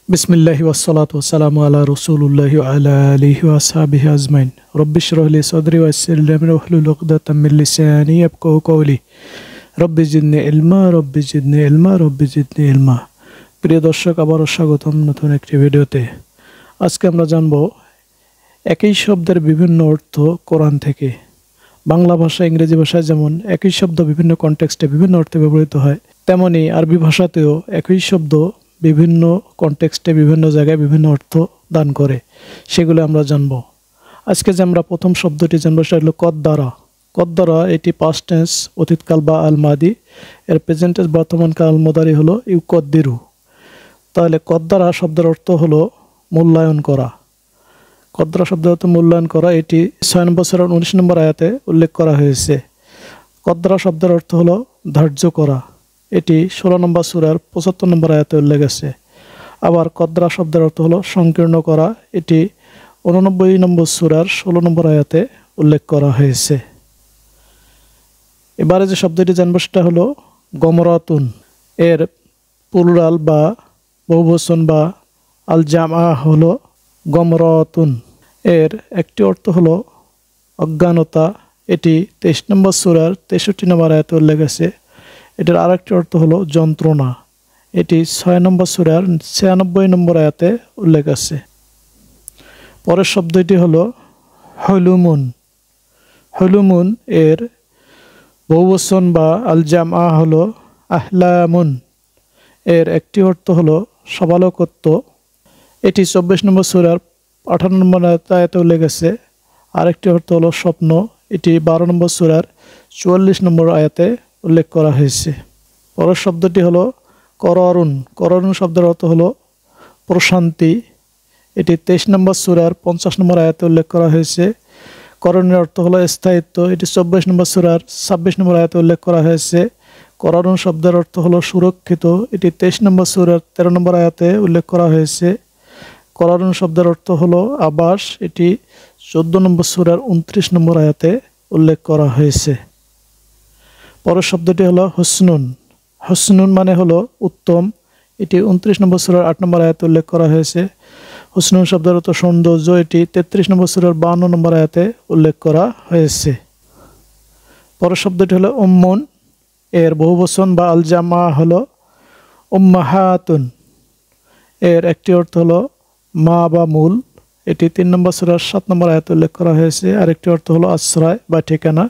বিসমিল্লাহি ওয়াসসালাতু ওয়াসসালামু আলা রাসূলিল্লাহি ওয়া আলা আলিহি ওয়া আসহাবিহি আজমাইন। রব্বি ইশরাহ লি সাদরি ওয়াইসির লি আমরি ওয়াহলুল উকদাতাম মিন লিসানি ইয়াফকাহু কওলি। রব্বি জিদনি ইলমা, রব্বি জিদনি ইলমা, রব্বি জিদনি ইলমা। প্রিয় দর্শক, আবারও স্বাগতম নতুন একটি ভিডিওতে। আজকে আমরা জানব একই শব্দের বিভিন্ন অর্থ কোরআন থেকে। বাংলা ভাষা, ইংরেজি ভাষায় যেমন একই শব্দ বিভিন্ন কনটেক্সটে বিভিন্ন অর্থে ব্যবহৃত হয়, তেমনি আরবি ভাষাতেও একই শব্দ বিভিন্ন কনটেক্সটে বিভিন্ন জায়গায় বিভিন্ন অর্থ দান করে, সেগুলো আমরা জানব। আজকে যে আমরা প্রথম শব্দটি জানবো সেটা হলো কদ্দারা। কদ্দারা এটি পাস্ট টেন্স, অতীতকাল বা আল মাদি, এর প্রেজেন্ট টেন্স বর্তমানকাল আল মুদারি হলো ইউকদ্দিরু। তাহলে কদ্দারা শব্দের অর্থ হলো মূল্যায়ন করা। কদ্দারা শব্দের অর্থ মূল্যায়ন করা, এটি 6 নম্বর সূরার 19 নম্বর আয়াতে উল্লেখ করা হয়েছে। কদ্দারা শব্দের অর্থ হলো ধার্য করা, এটি 16 নম্বর সূরার 75 নম্বর আয়াতে উল্লেখ আছে। আবার কদ্দারা শব্দের অর্থ হলো সংকীর্ণ করা, এটি 89 নম্বর সূরার 16 নম্বর আয়াতে উল্লেখ করা হয়েছে। এবারে যে শব্দটি জানবো সেটা হলো গমরাতুন। এর প্লুরাল বা বহুবচন বা আল জামা হলো গমরাতুন। এর একটি অর্থ হলো অজ্ঞানতা, এটি 23 নম্বর সূরার 63 নম্বর আয়াতে উল্লেখ আছে। এটার আরেকটি অর্থ হলো যন্ত্রণা, এটি 6 নম্বর সূরার 96 নম্বর আয়াতে উল্লেখ আছে। পরের শব্দটি হলো হলুমুন। হলুমুন এর বহুবচন বা আল জামা হলো আহলামুন। এর একটি অর্থ হলো সবালকত্ব, এটি 24 নম্বর সূরার 58 নম্বর আয়াতে উল্লেখ আছে। আরেকটি অর্থ হলো স্বপ্ন, এটি 12 নম্বর সূরার 44 নম্বর আয়াতে উল্লেখ করা হয়েছে। পরের শব্দটি হলো কররুন। কররুন শব্দের অর্থ হলো প্রশান্তি, এটি 23 নম্বর সূরার 50 নম্বর আয়াতে উল্লেখ করা হয়েছে। কররুনের অর্থ হলো স্থায়িত্ব, এটি 24 নম্বর সূরার 26 নম্বর আয়াতে উল্লেখ করা হয়েছে। কররুন শব্দের অর্থ হলো সুরক্ষিত, এটি 23 নম্বর সূরার 13 নম্বর আয়াতে উল্লেখ করা হয়েছে। কররুন শব্দের অর্থ হলো আবাস, এটি 14 নম্বর সূরার 29 নম্বর আয়াতে উল্লেখ করা হয়েছে। পরের শব্দটি হলো হুসনুন। হুসনুন মানে হলো উত্তম, এটি 29 নম্বর সূরার 8 নম্বর আয়াতে উল্লেখ করা হয়েছে। হুসনুন শব্দের অর্থ সৌন্দর্য, এটি 33 নম্বর সূরার 52 নম্বর আয়াতে উল্লেখ করা হয়েছে। পরের শব্দটি হলো উম্মুন। এর বহুবচন বা আল জামা হলো উম্মাহাতুন। এর একটি অর্থ হলো মা বা মূল, এটি 3 নম্বর সূরার 7 নম্বর আয়াতে উল্লেখ করা হয়েছে। আরেকটি অর্থ হলো আশ্রয় বা ঠিকানা,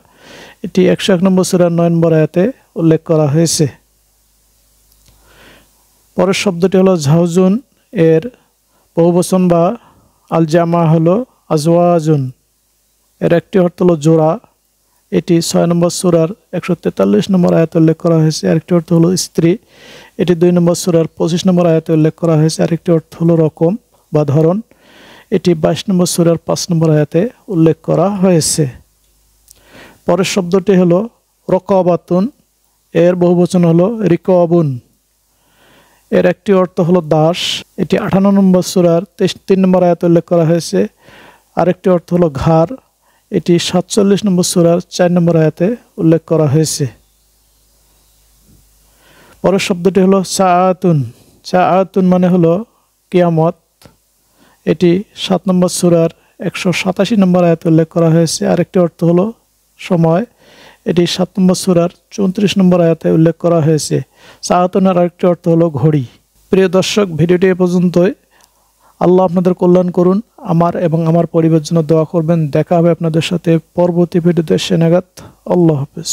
এটি 101 নম্বর সূরার 9 নম্বর আয়াতে উল্লেখ করা হয়েছে। পরের শব্দটি হলো ঝাউজুন। এর বহুবচন বা আল জামা হলো আজওয়াজুন। এর একটি অর্থ হলো জোড়া, এটি 6 নম্বর সূরার 143 নম্বর আয়াতে উল্লেখ করা হয়েছে। আরেকটি অর্থ হলো স্ত্রী, এটি 2 নম্বর সূরার 25 নম্বর আয়াতে উল্লেখ করা হয়েছে। আরেকটি অর্থ হলো রকম বা ধরন, এটি 22 নম্বর সূরার 5 নম্বর আয়াতে উল্লেখ করা হয়েছে। পরের শব্দটি হলো রকাবাতুন। এর বহুবচন হলো রিকাবুন। এর একটি অর্থ হলো দাস, এটি 58 নম্বর সূরার 3 নম্বর আয়াতে উল্লেখ করা হয়েছে। আরেকটি অর্থ হলো ঘাড়, এটি 47 নম্বর সূরার 4 নম্বর আয়াতে উল্লেখ করা হয়েছে। পরের শব্দটি হলো সাআতুন। সাআতুন মানে হলো কিয়ামত, এটি 7 নম্বর সূরার 187 নম্বর আয়াতে উল্লেখ করা হয়েছে। আরেকটি অর্থ হলো সময়, এটি 7 নম্বর সূরার 34 নম্বর আয়াতে উল্লেখ করা হয়েছে। সাআতুনের আরেকটি অর্থ হলো ঘড়ি। প্রিয় দর্শক, ভিডিওটি এ পর্যন্তই। আল্লাহ আপনাদের কল্যাণ করুন, আমার এবং আমার পরিবারের জন্য দোয়া করবেন। দেখা হবে আপনাদের সাথে পরবর্তী ভিডিওতে। সে নাগাদ আল্লাহ হাফেজ।